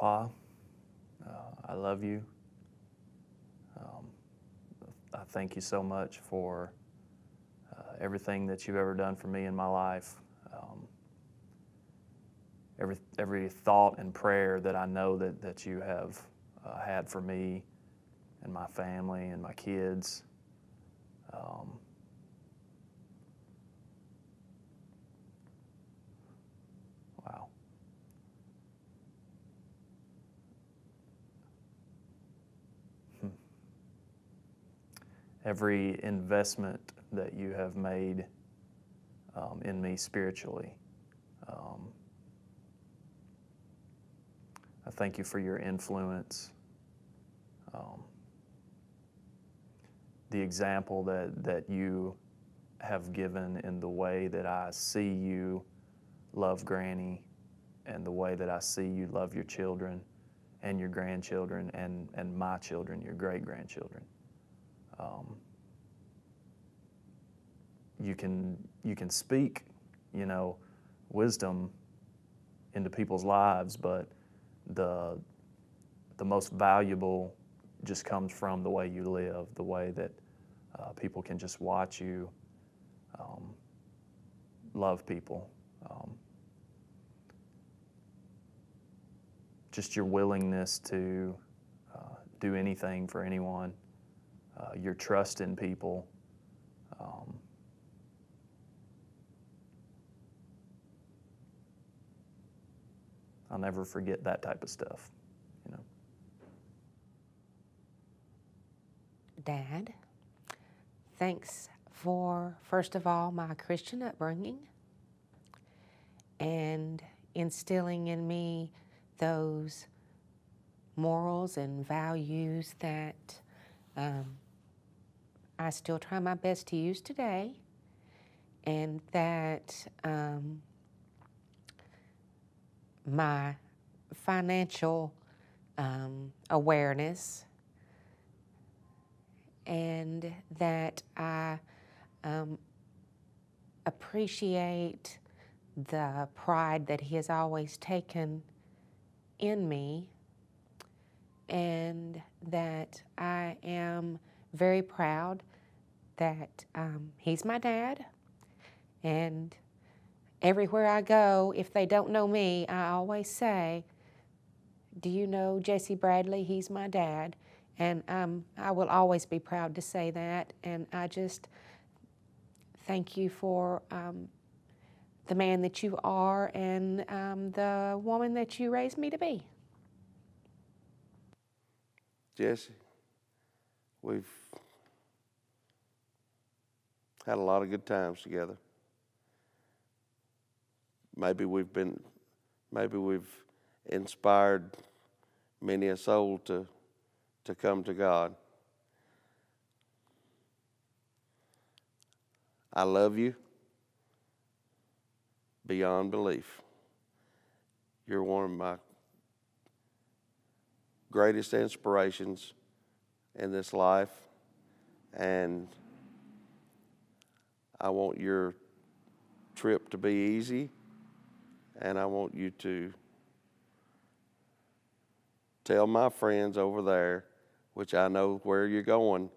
Pa, I love you. I thank you so much for everything that you've ever done for me in my life. Every thought and prayer that I know that you have had for me and my family and my kids. Wow. Every investment that you have made in me spiritually. I thank you for your influence, the example that you have given in the way that I see you love Granny and the way that I see you love your children and your grandchildren and my children, your great-grandchildren. You can speak, wisdom into people's lives, but the most valuable just comes from the way you live, the way that people can just watch you love people. Just your willingness to do anything for anyone, your trust in people. I'll never forget that type of stuff, Dad, thanks for, first of all, my Christian upbringing and instilling in me those morals and values that I still try my best to use today, and that my financial awareness, and that I appreciate the pride that he has always taken in me, and that I am very proud that he's my dad. And everywhere I go, if they don't know me, I always say, "Do you know Jesse Bradley? He's my dad." And I will always be proud to say that. And I just thank you for the man that you are and the woman that you raised me to be. Jesse, we've had a lot of good times together. Maybe we've inspired many a soul to come to God. I love you beyond belief. You're one of my greatest inspirations in this life, and I want your trip to be easy, and I want you to tell my friends over there, which I know where you're going,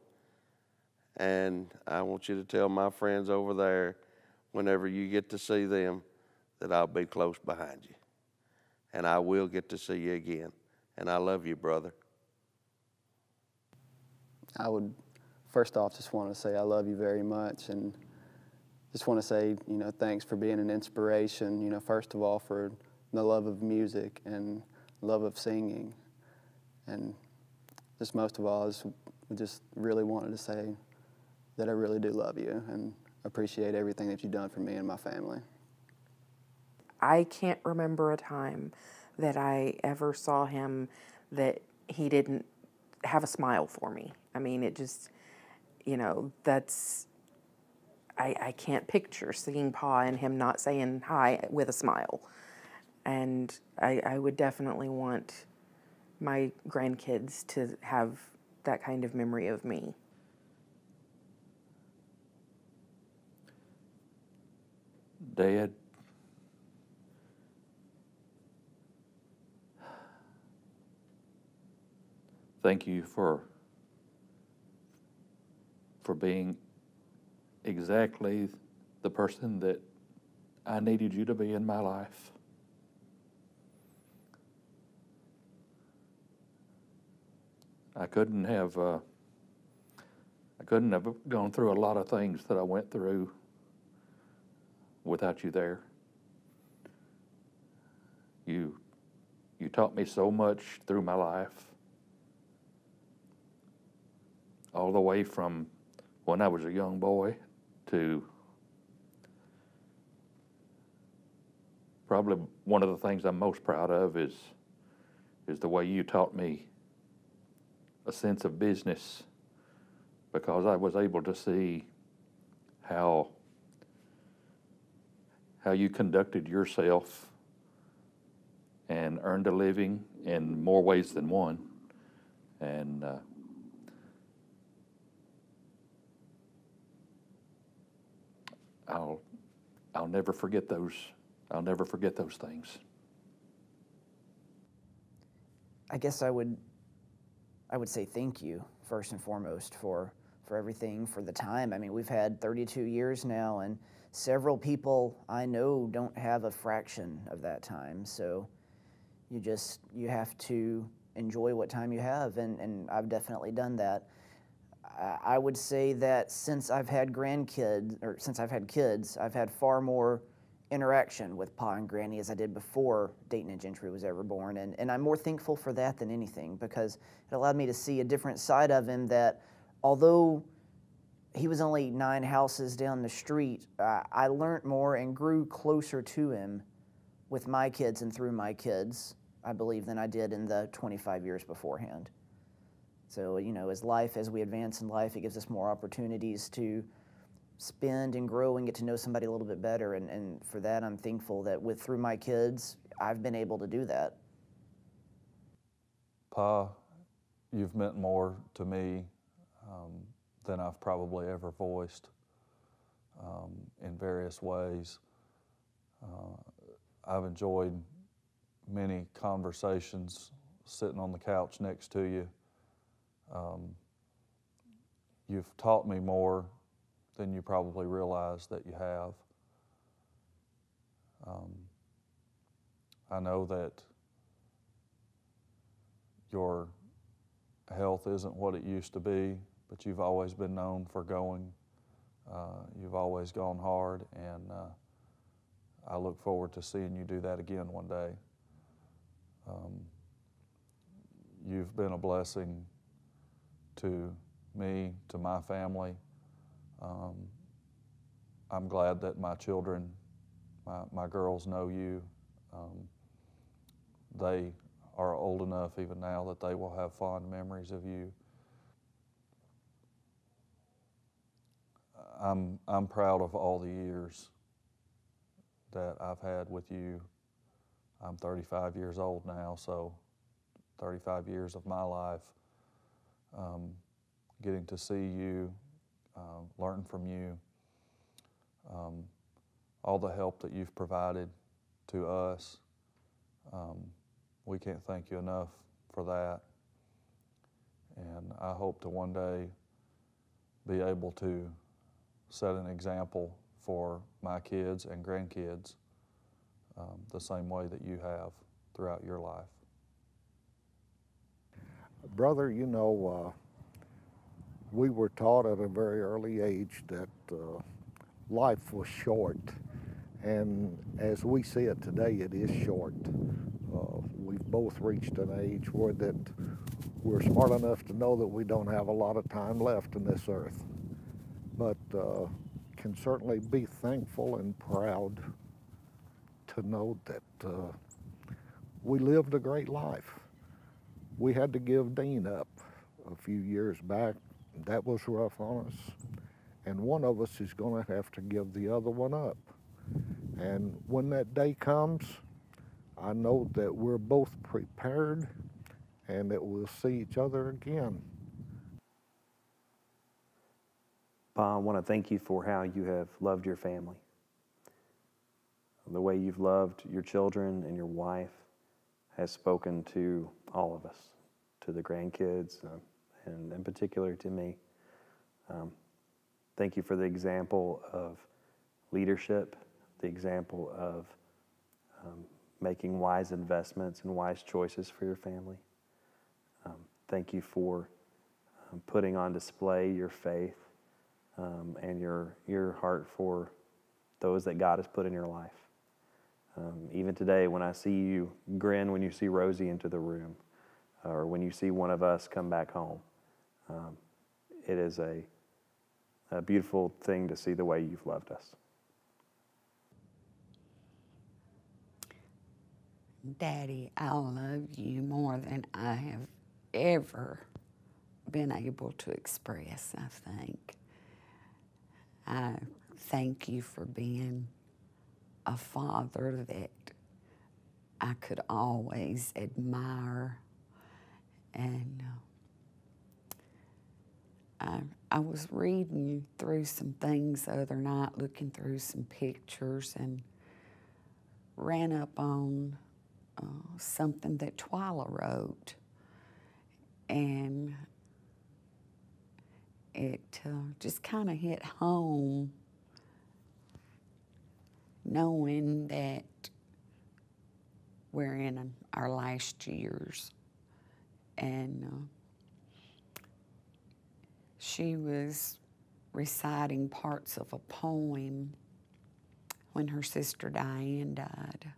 and I want you to tell my friends over there, whenever you get to see them, that I'll be close behind you. And I will get to see you again. And I love you, brother. I would, first off, just want to say I love you very much, and just want to say, thanks for being an inspiration, first of all, for the love of music and love of singing. And just most of all, I just really wanted to say that I really do love you and appreciate everything that you've done for me and my family. I can't remember a time that I ever saw him that he didn't have a smile for me. I mean, it just, that's, I can't picture seeing Pa and him not saying hi with a smile. And I would definitely want my grandkids to have that kind of memory of me. Dad, thank you for being exactly the person that I needed you to be in my life. I couldn't have gone through a lot of things that I went through without you there. You taught me so much through my life, all the way from when I was a young boy to probably one of the things I'm most proud of is the way you taught me a sense of business, because I was able to see how you conducted yourself and earned a living in more ways than one. And I'll never forget those. I'll never forget those things. I guess I would say thank you first and foremost for everything, for the time. I mean, we've had 32 years now, and several people I know don't have a fraction of that time. So you have to enjoy what time you have, and I've definitely done that. I would say that since I've had kids, I've had far more interaction with Pa and Granny as I did before Dayton and Gentry was ever born, and I'm more thankful for that than anything, because it allowed me to see a different side of him, that although he was only 9 houses down the street, I learned more and grew closer to him with my kids and through my kids, I believe, than I did in the 25 years beforehand. So, as we advance in life, it gives us more opportunities to spend and grow and get to know somebody a little bit better. And for that, I'm thankful that through my kids, I've been able to do that. Pa, you've meant more to me than I've probably ever voiced in various ways. I've enjoyed many conversations sitting on the couch next to you. You've taught me more than you probably realize that you have. I know that your health isn't what it used to be, but you've always been known for going. You've always gone hard, and I look forward to seeing you do that again one day. You've been a blessing to me, to my family. I'm glad that my children, my girls know you. They are old enough even now that they will have fond memories of you. I'm proud of all the years that I've had with you. I'm 35 years old now, so 35 years of my life, getting to see you, learn from you, all the help that you've provided to us. We can't thank you enough for that. And I hope to one day be able to set an example for my kids and grandkids the same way that you have throughout your life. Brother, we were taught at a very early age that life was short, and as we see it today, it is short. We've both reached an age where that we're smart enough to know that we don't have a lot of time left in this earth, but can certainly be thankful and proud to know that we lived a great life. We had to give Dean up a few years back. That was rough on us. And one of us is going to have to give the other one up. And when that day comes, I know that we're both prepared and that we'll see each other again. Pa, I want to thank you for how you have loved your family. The way you've loved your children and your wife has spoken to all of us, to the grandkids, and in particular to me. Thank you for the example of leadership, the example of making wise investments and wise choices for your family. Thank you for putting on display your faith and your heart for those that God has put in your life. Even today, when I see you grin when you see Rosie into the room, or when you see one of us come back home, it is a beautiful thing to see the way you've loved us. Daddy, I love you more than I have ever been able to express, I think. I thank you for being a father that I could always admire. And I was reading through some things the other night, looking through some pictures, and ran up on something that Twyla wrote. And it just kind of hit home, knowing that we're in our last years. And she was reciting parts of a poem when her sister Diane died.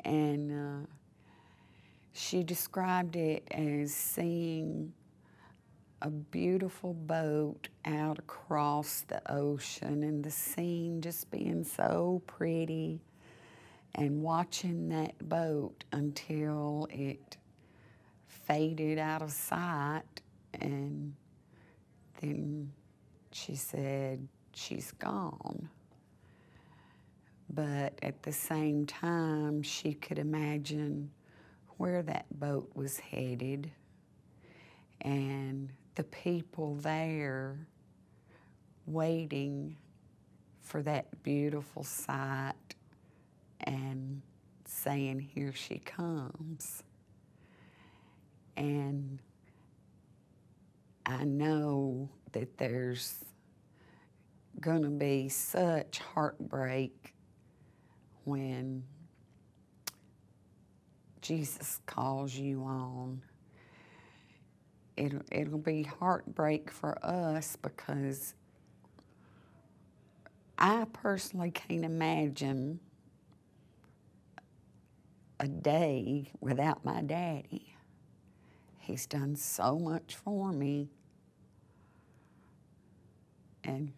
And she described it as seeing a beautiful boat out across the ocean, and the scene just being so pretty, and watching that boat until it faded out of sight. And then she said, she's gone. But at the same time, she could imagine where that boat was headed and the people there waiting for that beautiful sight and saying, here she comes. And I know that there's gonna be such heartbreak when Jesus calls you on. It'll be heartbreak for us, because I personally can't imagine a day without my daddy. He's done so much for me. And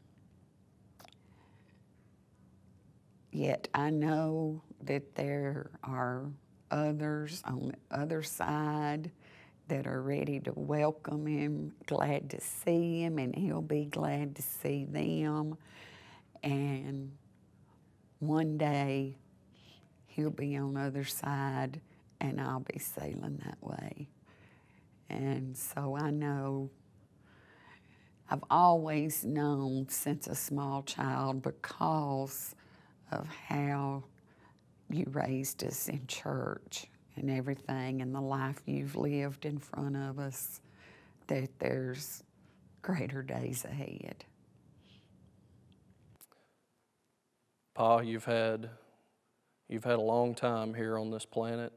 yet I know that there are others on the other side that are ready to welcome him, glad to see him, and he'll be glad to see them. And one day he'll be on the other side and I'll be sailing that way. And so I know, I've always known since a small child, because of how you raised us in church and everything, and the life you've lived in front of us, that there's greater days ahead. Pa, you've had a long time here on this planet,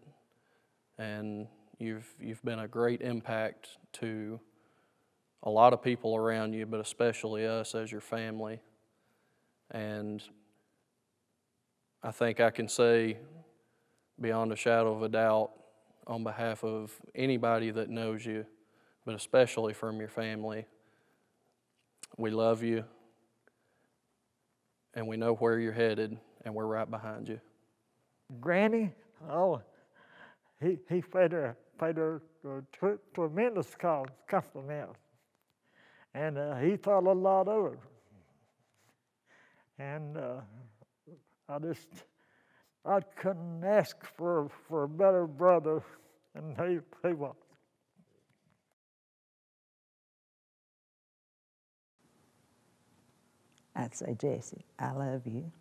and you've been a great impact to a lot of people around you, but especially us as your family. And I think I can say, beyond a shadow of a doubt, on behalf of anybody that knows you, but especially from your family, we love you, and we know where you're headed, and we're right behind you. Granny, he paid her tremendous compliments, and he thought a lot of it. And I couldn't ask for a better brother than he was. I'd say, Jesse, I love you.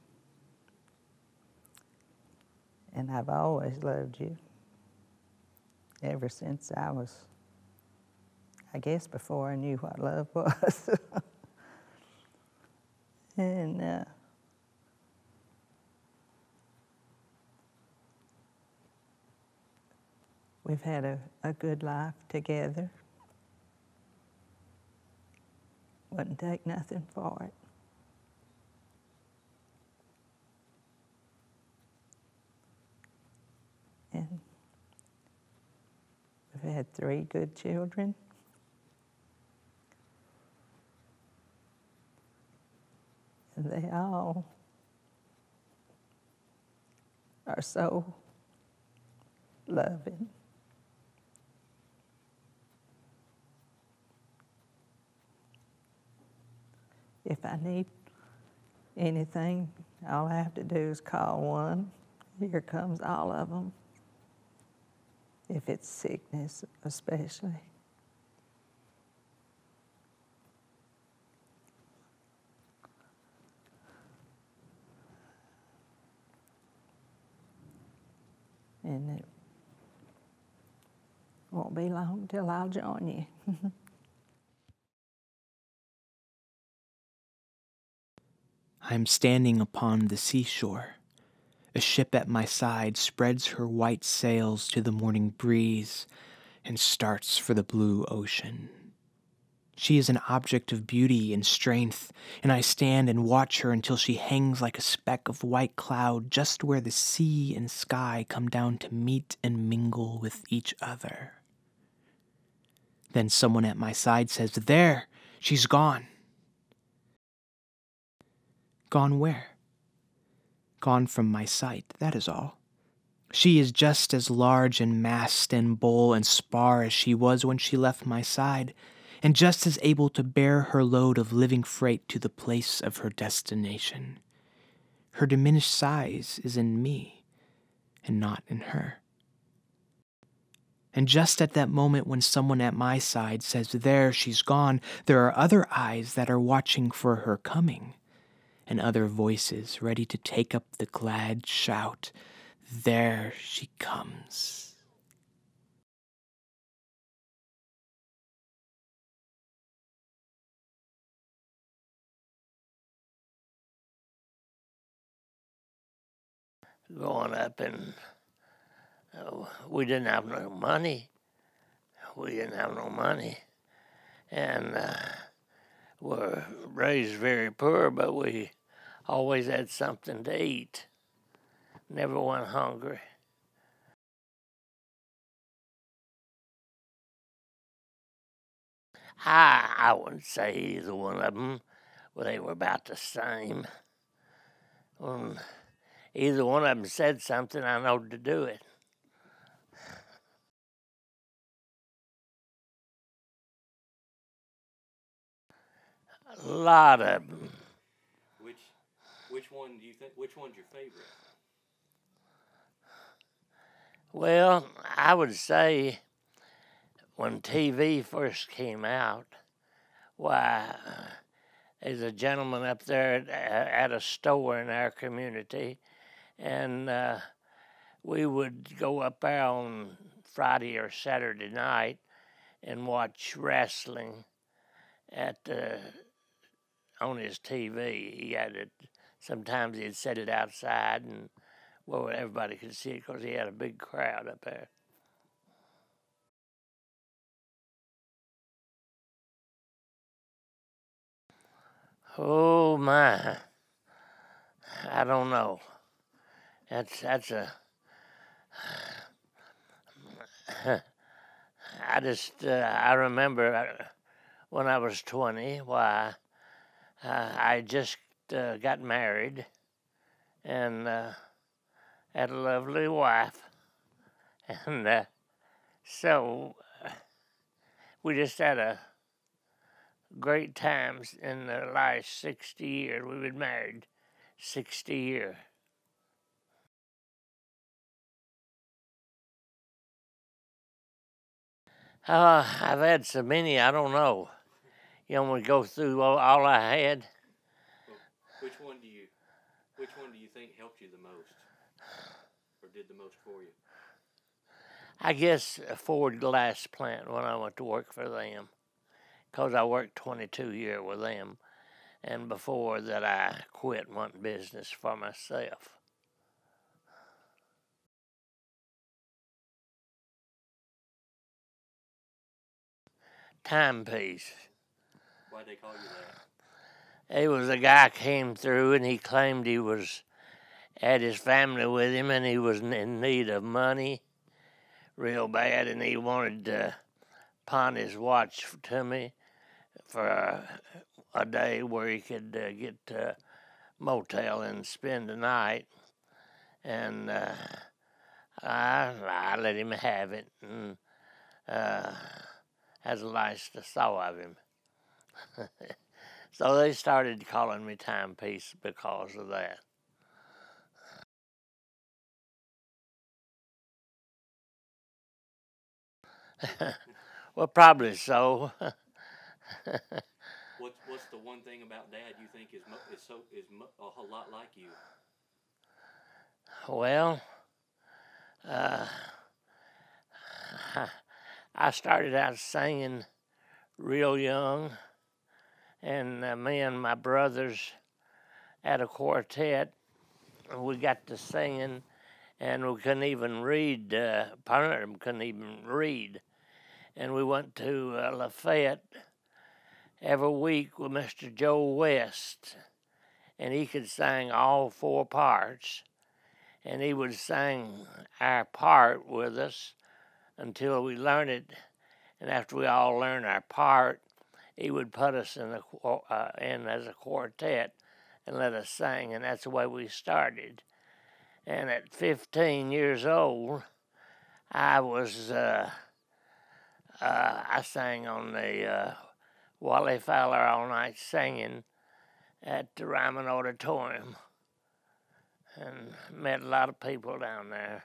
And I've always loved you. ever since I was, I guess, before I knew what love was. And we've had a good life together. Wouldn't take nothing for it. And we've had 3 good children. And they all are so loving. If I need anything, all I have to do is call one. Here comes all of them. If it's sickness, especially. And it won't be long till I'll join you. I am standing upon the seashore. A ship at my side spreads her white sails to the morning breeze and starts for the blue ocean. She is an object of beauty and strength, and I stand and watch her until she hangs like a speck of white cloud just where the sea and sky come down to meet and mingle with each other. Then someone at my side says, "There, she's gone." Gone where? Gone from my sight, that is all. She is just as large in mast and bowl and spar as she was when she left my side, and just as able to bear her load of living freight to the place of her destination. Her diminished size is in me, and not in her. And just at that moment when someone at my side says, "There, she's gone," there are other eyes that are watching for her coming, and other voices ready to take up the glad shout, "There she comes." Growing up, and we didn't have no money. And were raised very poor, but we always had something to eat. Never went hungry. I wouldn't say either one of them. Well, they were about the same. When either one of them said something, I know to do it. A lot of them. Which one do you think? Which one's your favorite? Well, I would say when TV first came out, why, there's a gentleman up there at a store in our community, and we would go up there on Friday or Saturday night and watch wrestling on his TV. He had it. Sometimes he'd set it outside, and well, everybody could see it because he had a big crowd up there. Oh my! I don't know. That's a. I remember when I was 20. Why, I just got married and had a lovely wife, and so we just had a great times in the last 60 years. We've been married 60 years. I've had so many, I don't know. You want me to go through all I had? Well, which one do you think helped you the most, or did the most for you? I guess a Ford glass plant when I went to work for them, because I worked 22 years with them, and before that I quit and went business for myself. Timepiece. Why'd they call you that? It was a guy came through and he claimed he had his family with him and he was in need of money real bad, and he wanted to pawn his watch to me for a day where he could get to a motel and spend the night. And I let him have it, and that's the last I saw of him. So they started calling me Timepiece because of that. Well, probably so. What's the one thing about Dad you think is a whole lot like you? Well, I started out singing real young, and me and my brothers had a quartet, and we got to singing, and we couldn't even read. Part of them couldn't even read, and we went to Lafayette every week with Mr. Joe West, and he could sing all four parts, and he would sing our part with us until we learned it, and after we all learned our part, he would put us in as a quartet and let us sing, and that's the way we started. And at 15 years old, I sang on the Wally Fowler All Night Singing at the Ryman Auditorium, and met a lot of people down there.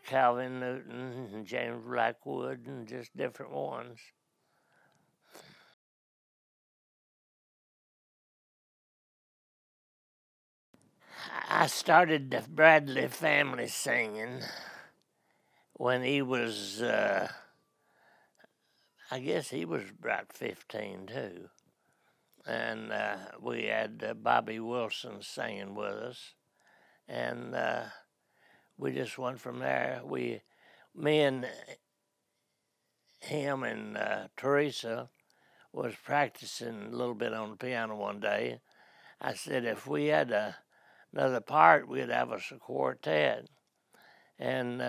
Calvin Newton and James Blackwood and just different ones. I started the Bradley family singing when he was, I guess he was about 15 too. And we had Bobby Wilson singing with us. And we just went from there. Me and him and Teresa was practicing a little bit on the piano one day. I said, if we had another part, we'd have us a quartet. And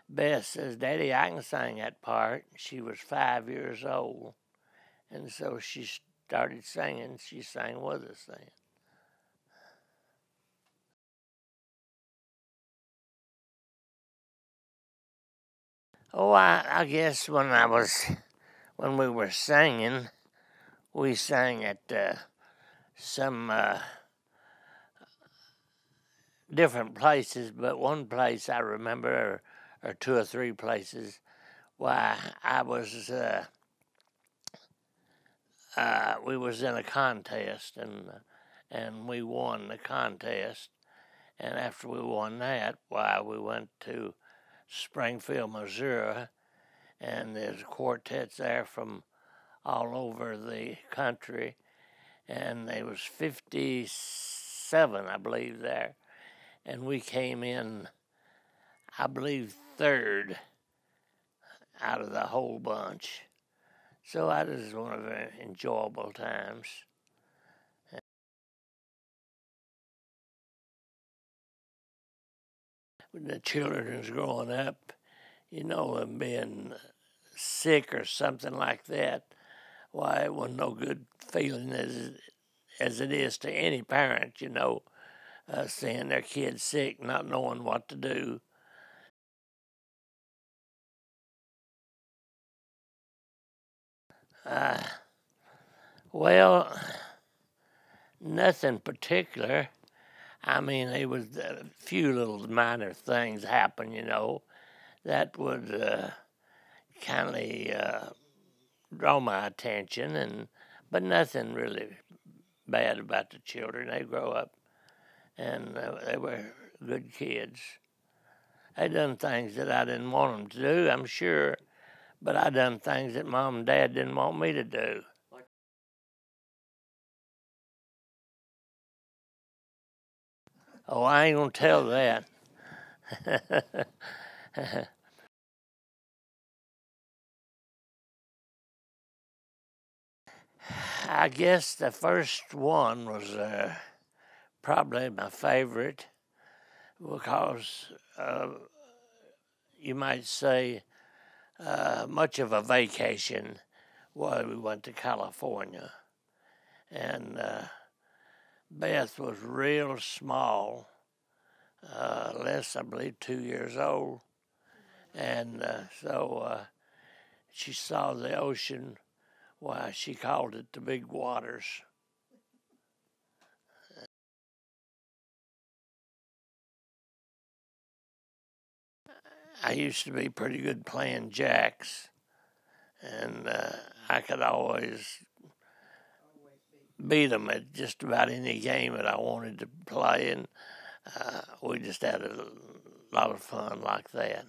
Beth says, Daddy, I can sing that part. She was 5 years old. And so she started singing. She sang with us then. Oh, I guess when we were singing, we sang at some different places, but one place I remember, or two or three places, why I was, we was in a contest, and we won the contest, and after we won that, why we went to Springfield, Missouri, and there's quartets there from all over the country, and there was 57, I believe, there, and we came in, I believe, third out of the whole bunch. So that was one of the enjoyable times. When the children was growing up, and being sick or something like that, why, it wasn't no good feeling as it is to any parent, seeing their kid sick, not knowing what to do. Well, nothing particular. I mean, there was a few little minor things happen, that would kind of draw my attention, but nothing really bad about the children. They grow up, and they were good kids. They done things that I didn't want them to do, I'm sure, but I done things that Mom and Dad didn't want me to do. Oh, I ain't gonna tell that. I guess the first one was probably my favorite because you might say much of a vacation while we went to California. And Beth was real small, less, I believe, 2 years old. And so she saw the ocean. Why, she called it the big waters. I used to be pretty good playing jacks, and I could always beat them at just about any game that I wanted to play, and we just had a lot of fun like that.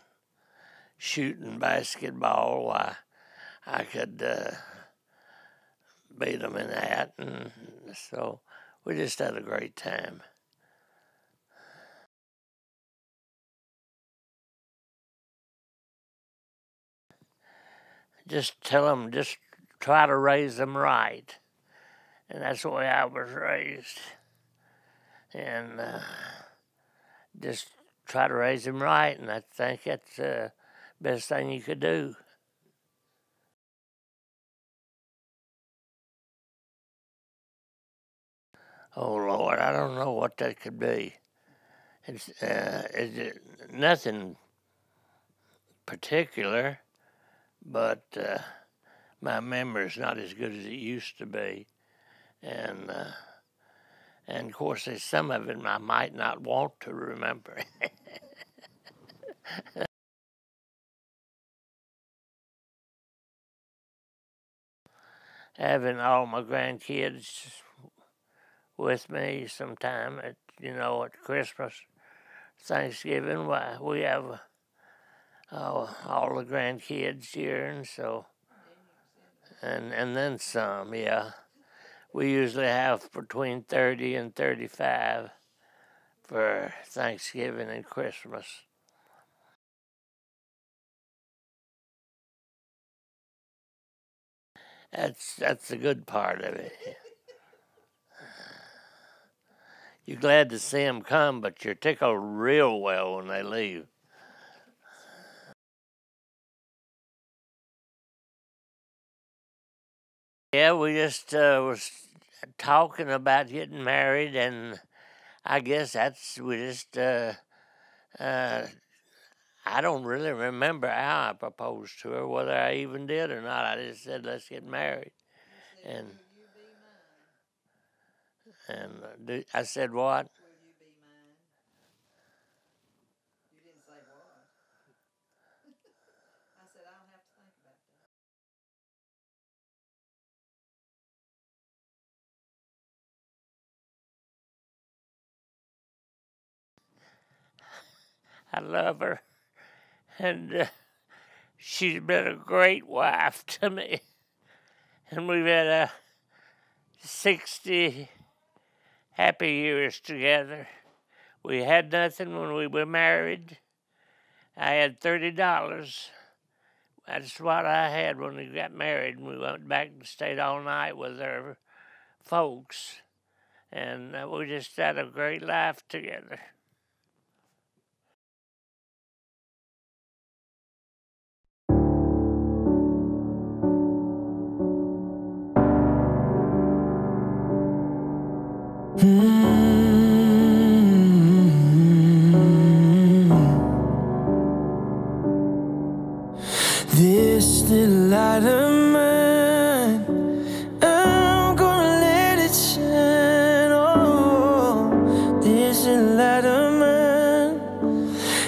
Shooting basketball, why, I could beat them in that, and so we just had a great time. Just tell them, just try to raise them right. And that's the way I was raised. And just try to raise them right, and I think that's the best thing you could do. Oh, Lord, I don't know what that could be. It's nothing particular, but my memory's not as good as it used to be. And of course, there's some of it I might not want to remember. Having all my grandkids with me sometime at Christmas, Thanksgiving, why, we have all the grandkids here, and so, and then some, yeah. We usually have between 30 and 35 for Thanksgiving and Christmas. That's the good part of it. You're glad to see them come, but you're tickled real well when they leave. Yeah, we just was talking about getting married, and I guess we just, I don't really remember how I proposed to her, whether I even did or not. I just said, let's get married. And I said, what? Will you be mine? You didn't say what. I said, I don't have to think about that. I love her, and she's been a great wife to me. And we've had 60 happy years together. We had nothing when we were married. I had $30. That's what I had when we got married, and we went back and stayed all night with our folks. And we just had a great life together. This little light of mine, I'm gonna let it shine. Oh, this little light of mine,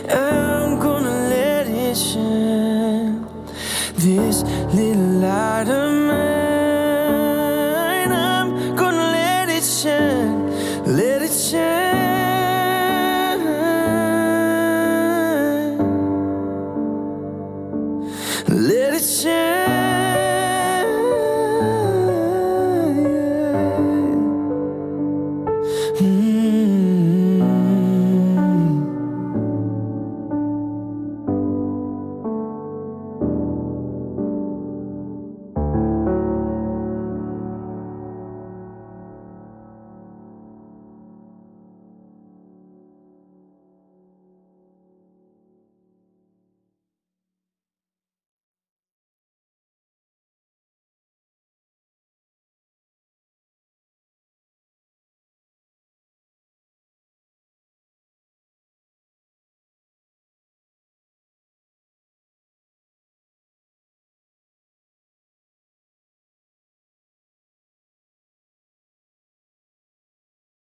I'm gonna let it shine. This little light of mine, I'm gonna let it shine, let it shine. let it shine.